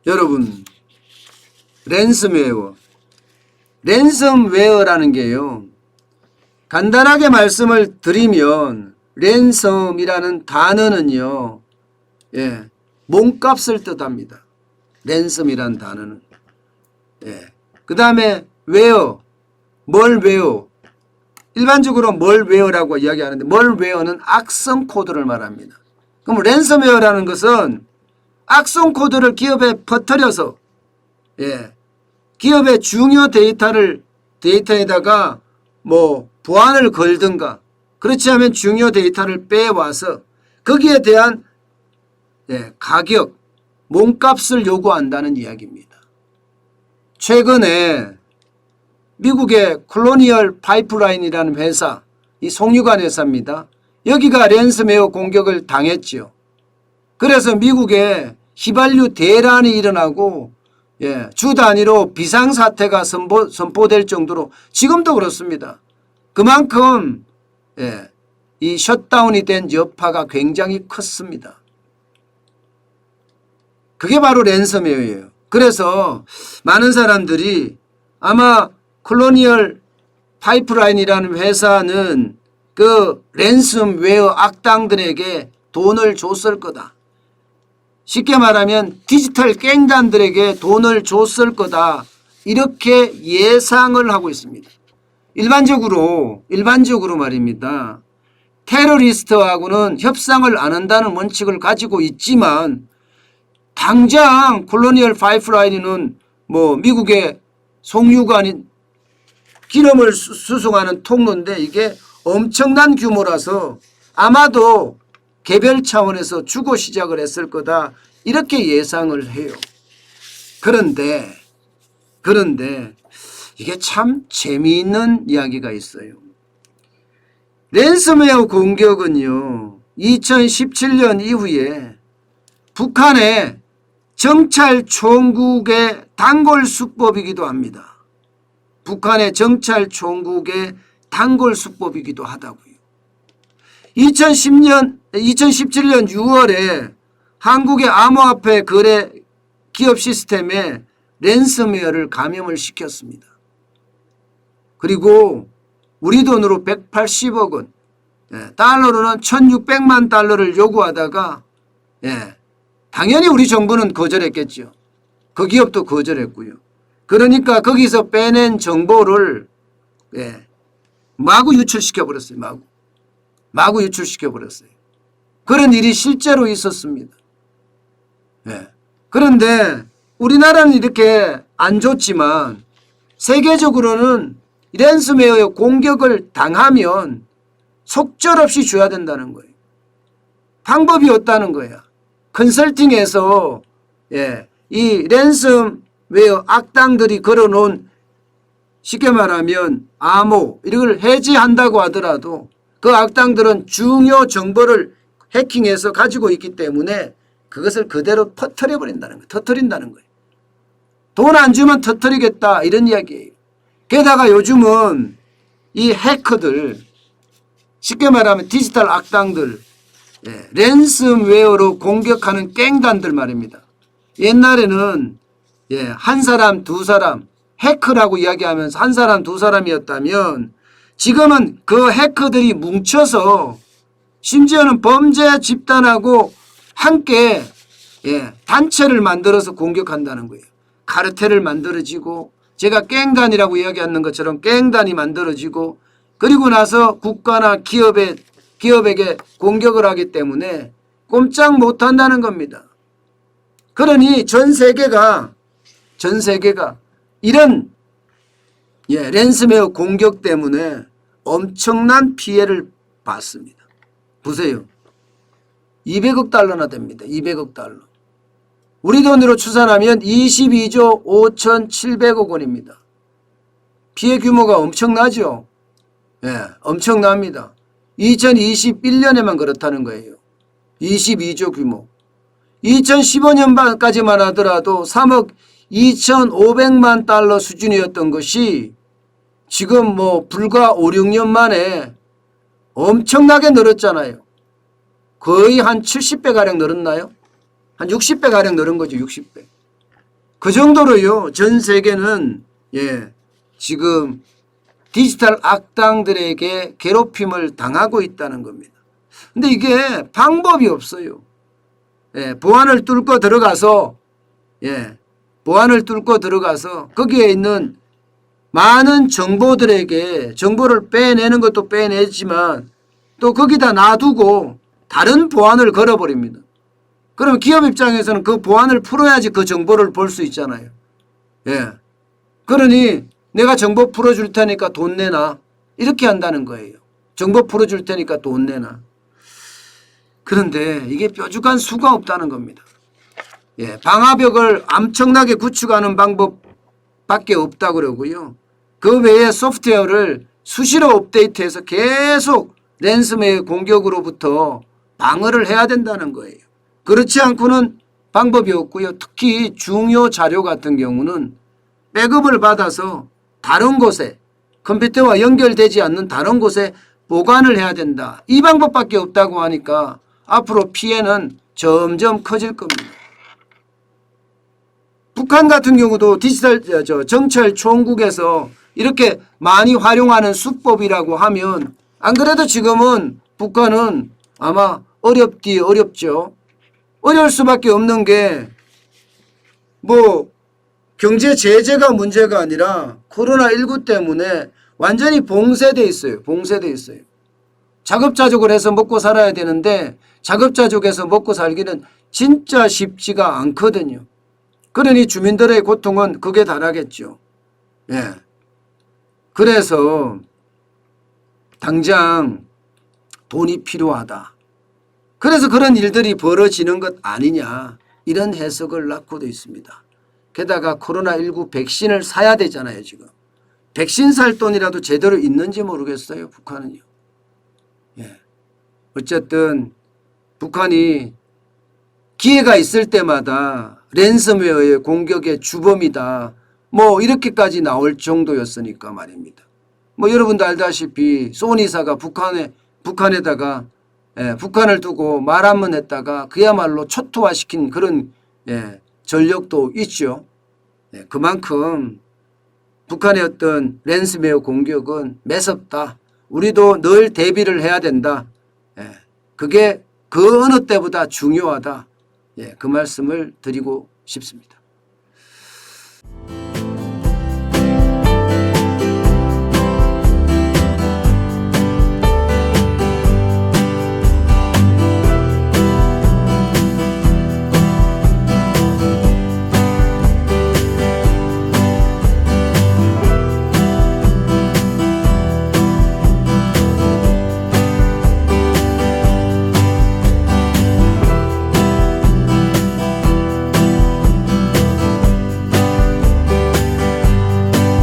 여러분, 랜섬웨어라는 게요, 간단하게 말씀을 드리면 랜섬이라는 단어는요, 몸값을 뜻합니다. 랜섬이라는 단어는. 그 다음에 멀웨어. 일반적으로 멀웨어라고 이야기하는데, 멀웨어는 악성 코드를 말합니다. 그럼 랜섬웨어라는 것은 악성 코드를 기업에 퍼뜨려서 기업의 중요 데이터에다가 뭐 보안을 걸든가, 그렇지 않으면 중요 데이터를 빼와서 거기에 대한 가격, 몸값을 요구한다는 이야기입니다. 최근에 미국의 콜로니얼 파이프라인이라는 회사, 이 송유관 회사입니다. 여기가 랜섬웨어 공격을 당했죠. 그래서 미국에 휘발유 대란이 일어나고 주 단위로 비상사태가 선포될 정도로 지금도 그렇습니다. 그만큼 이 셧다운이 된 여파가 굉장히 컸습니다. 그게 바로 랜섬웨어예요. 그래서 많은 사람들이 아마 콜로니얼 파이프라인이라는 회사는 그 랜섬웨어 악당들에게 돈을 줬을 거다. 쉽게 말하면 디지털 갱단들에게 돈을 줬을 거다. 이렇게 예상을 하고 있습니다. 일반적으로 말입니다. 테러리스트하고는 협상을 안 한다는 원칙을 가지고 있지만 당장 콜로니얼 파이프라인은 뭐 미국의 송유관인 기름을 수송하는 통로인데 이게 엄청난 규모라서 아마도 개별 차원에서 주고 시작을 했을 거다. 이렇게 예상을 해요. 그런데 이게 참 재미있는 이야기가 있어요. 랜섬웨어 공격은요, 2017년 이후에 북한의 정찰총국의 단골수법이기도 합니다. 북한의 정찰총국의 단골수법이기도 하다고요. 2017년 6월에 한국의 암호화폐 거래 기업 시스템에 랜섬웨어를 감염을 시켰습니다. 그리고 우리 돈으로 180억 원, 달러로는 1600만 달러를 요구하다가 당연히 우리 정부는 거절했겠죠. 그 기업도 거절했고요. 그러니까 거기서 빼낸 정보를 마구 유출시켜버렸어요. 마구 유출시켜버렸어요. 그런 일이 실제로 있었습니다. 그런데 우리나라는 이렇게 안 좋지만 세계적으로는 랜섬웨어 공격을 당하면 속절없이 줘야 된다는 거예요. 방법이 없다는 거야. 컨설팅에서 이 랜섬웨어 악당들이 걸어놓은, 쉽게 말하면 암호 이런 걸 해지한다고 하더라도 그 악당들은 중요 정보를 해킹해서 가지고 있기 때문에 그것을 그대로 터뜨린다는 거예요. 돈 안 주면 터뜨리겠다, 이런 이야기예요. 게다가 요즘은 이 해커들, 쉽게 말하면 디지털 악당들, 랜섬웨어로 공격하는 갱단들 말입니다. 옛날에는 한 사람 두 사람 해커라고 이야기하면서 한 사람 두 사람이었다면 지금은 그 해커들이 뭉쳐서 심지어는 범죄 집단하고 함께 단체를 만들어서 공격한다는 거예요. 카르텔을 만들어지고, 제가 갱단이라고 이야기하는 것처럼 갱단이 만들어지고, 그리고 나서 국가나 기업에게 공격을 하기 때문에 꼼짝 못한다는 겁니다. 그러니 전 세계가 이런 랜섬웨어 공격 때문에 엄청난 피해를 봤습니다. 보세요. 200억 달러나 됩니다. 200억 달러. 우리 돈으로 추산하면 22조 5,700억 원입니다. 피해 규모가 엄청나죠. 엄청납니다. 2021년에만 그렇다는 거예요. 22조 규모. 2015년까지만 하더라도 3억 2,500만 달러 수준이었던 것이 지금 뭐 불과 5, 6년 만에 엄청나게 늘었잖아요. 거의 한 70배 가량 늘었나요? 한 60배 가량 늘은 거죠. 60배. 그 정도로요. 전 세계는 지금 디지털 악당들에게 괴롭힘을 당하고 있다는 겁니다. 근데 이게 방법이 없어요. 보안을 뚫고 들어가서 보안을 뚫고 들어가서 거기에 있는 많은 정보들에게 정보를 빼내는 것도 빼내지만 또 거기다 놔두고 다른 보안을 걸어버립니다. 그럼 기업 입장에서는 그 보안을 풀어야지 그 정보를 볼 수 있잖아요. 그러니 내가 정보 풀어줄 테니까 돈 내놔. 이렇게 한다는 거예요. 정보 풀어줄 테니까 돈 내놔. 그런데 이게 뾰족한 수가 없다는 겁니다. 방화벽을 엄청나게 구축하는 방법밖에 없다고 그러고요. 그 외에 소프트웨어를 수시로 업데이트해서 계속 랜섬웨어 공격으로부터 방어를 해야 된다는 거예요. 그렇지 않고는 방법이 없고요. 특히 중요 자료 같은 경우는 백업을 받아서 다른 곳에 컴퓨터와 연결되지 않는 다른 곳에 보관을 해야 된다. 이 방법밖에 없다고 하니까 앞으로 피해는 점점 커질 겁니다. 북한 같은 경우도 디지털 정찰 총국에서 이렇게 많이 활용하는 수법이라고 하면 안 그래도 지금은 북한은 아마 어렵죠. 어려울 수밖에 없는 게 뭐 경제 제재가 문제가 아니라 코로나19 때문에 완전히 봉쇄돼 있어요. 봉쇄돼 있어요. 자급자족을 해서 먹고 살아야 되는데 자급자족해서 먹고 살기는 진짜 쉽지가 않거든요. 그러니 주민들의 고통은 극에 달하겠죠. 그래서 당장 돈이 필요하다. 그래서 그런 일들이 벌어지는 것 아니냐 이런 해석을 낳고도 있습니다. 게다가 코로나19 백신을 사야 되잖아요. 지금. 백신 살 돈이라도 제대로 있는지 모르겠어요. 북한은요. 어쨌든 북한이 기회가 있을 때마다 랜섬웨어의 공격의 주범이다. 뭐 이렇게까지 나올 정도였으니까 말입니다. 뭐 여러분도 알다시피 소니사가 북한에다가 북한을 두고 말 한번 했다가 그야말로 초토화시킨 그런 전력도 있죠. 그만큼 북한의 어떤 랜섬웨어 공격은 매섭다. 우리도 늘 대비를 해야 된다. 그게 그 어느 때보다 중요하다. 그 말씀을 드리고 싶습니다.